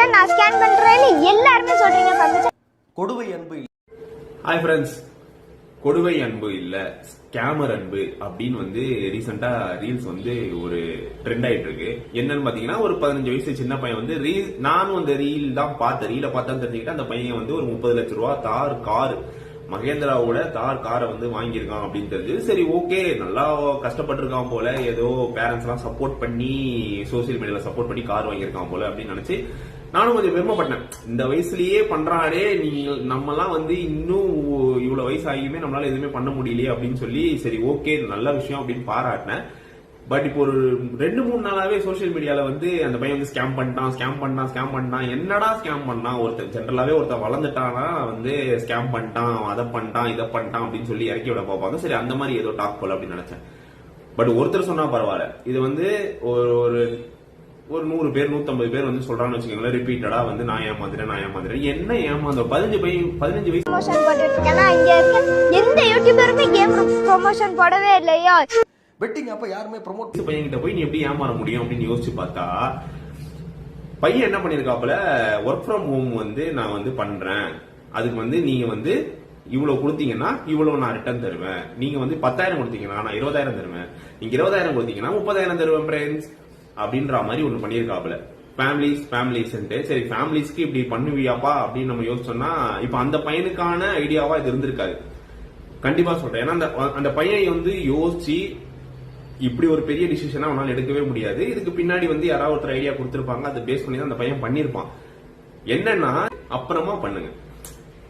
பண்றேன் நான் ஸ்கேன் பண்றேன்னு எல்லாரும் சொல்றீங்க பங்குச்ச. கொடுவை அன்பு. ஹாய் ஃப்ரெண்ட்ஸ், கொடுவை அன்பு இல்ல ஸ்கேமர் அன்பு அப்படின்னு வந்து ரீசெண்டா ரீல்ஸ் வந்து ஒரு ட்ரெண்ட் ஆயிட்டு இருக்கு. என்னன்னு பாத்தீங்கன்னா, ஒரு 15 வயசு சின்ன பையன் வந்து நானும் அந்த ரீல் தான் பார்த்தேன். ரீல பார்த்தா தெரிஞ்சுக்கிட்டு அந்த பையன் வந்து ஒரு 30 லட்சம் ரூபாய் தார் கார், மகேந்திராவோட தார் காரை வந்து வாங்கியிருக்கான் அப்படின்னு தெரிஞ்சு, சரி ஓகே நல்லா கஷ்டப்பட்டிருக்கான் போல, ஏதோ பேரண்ட்ஸ் எல்லாம் சப்போர்ட் பண்ணி சோசியல் மீடியால சப்போர்ட் பண்ணி கார் வாங்கியிருக்கான் போல அப்படின்னு நினைச்சு நானும் கொஞ்சம் பெருமைப்பட்டேன். இந்த வயசுலயே பண்றாடே, நம்ம எல்லாம் வந்து இன்னும் இவ்வளவு வயசு ஆகியுமே நம்மளால எதுவுமே பண்ண முடியலையே அப்படின்னு சொல்லி, சரி ஓகே நல்ல விஷயம் அப்படின்னு பாராட்டினேன். பட் இப்போ ஒரு 2-3 நாளாவே சோசியல் மீடியால வந்து அந்த பையன் வந்து ஸ்கேம் பண்ணிட்டான். என்னடா ஸ்கேம் பண்ணான்? ஒருத்தர் ஜென்ரலாவே ஒருத்தர் வளர்ந்துட்டானா வந்து ஸ்கேம் பண்ணிட்டான், அதை பண்ணிட்டான், இதை பண்ணிட்டான் அப்படின்னு சொல்லி இறக்கி விட பார்ப்பாங்க. சரி அந்த மாதிரி ஏதோ டாக் போல அப்படின்னு நினைச்சேன். பட் ஒருத்தர் சொன்னா பரவாயில்ல, இது வந்து ஒரு 100 பேர் 150 பேர் வந்து சொல்றான்னு வச்சுக்கோங்களேன், ரிப்பீட்டடா வந்து நான் ஏமாந்துறேன். என்ன ஏமாந்தோம்? 15 வயசு ப்ரமோஷன் போட்டுட்டு இருக்கேன்னா இங்க இருக்க எந்த யூடியூபருமே கேம் ப்ரமோஷன் போடவே இல்லையா? பெட்டிங் அப்ப யாருமே ப்ரோமோட் பையன்கிட்ட போய் நீ எப்படி ஏமாற முடியும் அப்படின்னு யோசிச்சு பார்த்தா, பையன் என்ன பண்ணிருக்காப்புல, ஒர்க் ஃப்ரம் ஹோம் வந்து நான் வந்து பண்றேன், அதுக்கு வந்து நீங்க வந்து இவ்வளவு கொடுத்தீங்கன்னா இவ்வளவு நான் ரிட்டர்ன் தருவேன், நீங்க வந்து 10,000 கொடுத்தீங்கன்னா நான் 20,000 தருவேன், நீங்க 20,000 கொடுத்தீங்கன்னா 30,000 தருவேன் ஃப்ரெண்ட்ஸ் அப்படின்ற மாதிரி ஒண்ணு பண்ணிருக்காப்புல. ஃபேமிலிஸ் சரி ஃபேமிலிஸ்க்கு இப்படி பண்ணுவியாப்பா அப்படின்னு நம்ம யோசிச்சோம்னா, இப்ப அந்த பையனுக்கான ஐடியாவா இது இருந்திருக்காது கண்டிப்பா சொல்றேன். ஏன்னா அந்த பையன் வந்து யோசிச்சு இப்படி ஒரு பெரிய டிசிஷனா அவனால எடுக்கவே முடியாது. இதுக்கு பின்னாடி வந்து யாராவது ஒருத்தர் ஐடியா கொடுத்திருப்பாங்க, அதை பேஸ் பண்ணி தான் அந்த பையன் பண்ணிருப்பான். என்னன்னா அப்புறமா பண்ணுங்க,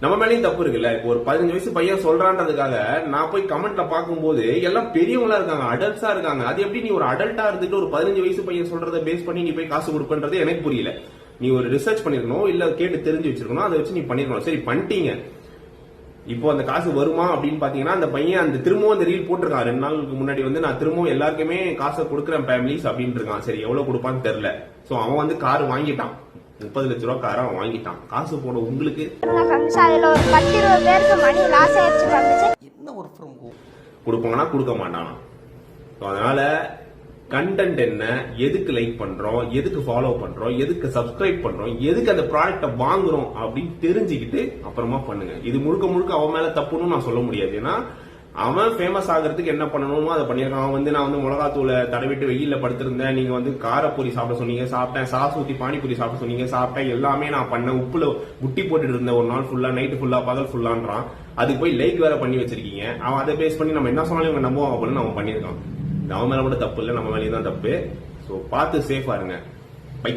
நம்ம மேலேயும் தப்பு இருக்குல்ல. இப்போ ஒரு 15 வயசு பையன் சொல்றான்றதுக்காக நான் போய் கமெண்ட்ல பார்க்கும்போது எல்லாம் பெரியவங்களா இருக்காங்க, அடல்ட்ஸா இருக்காங்க. அது எப்படி நீ ஒரு அடல்ட்டா இருந்துட்டு ஒரு 15 வயசு பையன் சொல்றதை பேஸ் பண்ணி நீ போய் காசு கொடுப்பன்றது எனக்கு புரியல. நீ ஒரு ரிசர்ச் பண்ணிருக்கணும், இல்ல கேட்டு தெரிஞ்சு வச்சிருக்கணும், அதை வச்சு நீ பண்ணிருக்கணும். சரி பண்ணிட்டீங்க, இப்போ அந்த காசு வருமா அப்படின்னு பாத்தீங்கன்னா, அந்த பையன் அந்த திரும்பவும் அந்த ரீல் போட்டிருக்கான் 2 நாளுக்கு முன்னாடி வந்து, நான் திரும்பவும் எல்லாருக்குமே காசை கொடுக்குறேன் ஃபேமிலிஸ் அப்படின்னு இருக்கான். சரி எவ்வளவு கொடுப்பான்னு தெரியல. சோ அவன் வந்து கார் வாங்கிட்டான், 30 லட்சம் ரூபாய் காரை அவன் வாங்கிட்டான். காசு போட உங்களுக்கு அதுல ஒரு 10-20 பேருக்கு மணி லாஸ் ஆயிடுச்சு பங்குச்ச. என்ன ஒர்க் ஃப்ரம் ஹோம் கொடுப்பாங்கன்னா கொடுக்க மாட்டானா? அதனால கண்டென்ட் என்ன, எதுக்கு லைக் பண்றோம், எதுக்கு ஃபாலோ பண்றோம், எதுக்கு சப்ஸ்கிரைப் பண்றோம், எதுக்கு அந்த ப்ராடக்ட வாங்குறோம் அப்படின்னு தெரிஞ்சுக்கிட்டு அப்புறமா பண்ணுங்க. இது முழுக்க அவன் மேல தப்புன்னு நான் சொல்ல முடியாது. ஏன்னா அவன் ஃபேமஸ் ஆகிறதுக்கு என்ன பண்ணணுமோ அதை பண்ணிருக்கான். அவன் வந்து நான் வந்து மிளகாத்தூளை தடவிட்டு வெயில்ல படுத்திருந்தேன், நீங்க வந்து காரப்பூரி சாப்பிட சொன்னீங்க சாப்பிட்டேன், சாஸ் ஊத்தி பானிபூரி சாப்பிட சொன்னீங்க சாப்பிட்டேன், எல்லாமே நான் பண்ணேன், உப்புல முட்டி போட்டுட்டு இருந்தேன் ஒரு நாள் ஃபுல்லா, நைட்டு ஃபுல்லா, பகல் ஃபுல்லான்றான். அதுக்கு போய் லைக் வேற பண்ணி வச்சிருக்கீங்க. அவன் அதை பேஸ் பண்ணி நம்ம என்ன சொன்னாலும் இவங்க நம்புவாங்க அப்படின்னு அவன் பண்ணிருக்கான். அவன் மேல கூட தப்பு இல்லை, நம்ம மேலேயும் தான் தப்பு. சோ பார்த்து சேஃபா இருங்க. பை.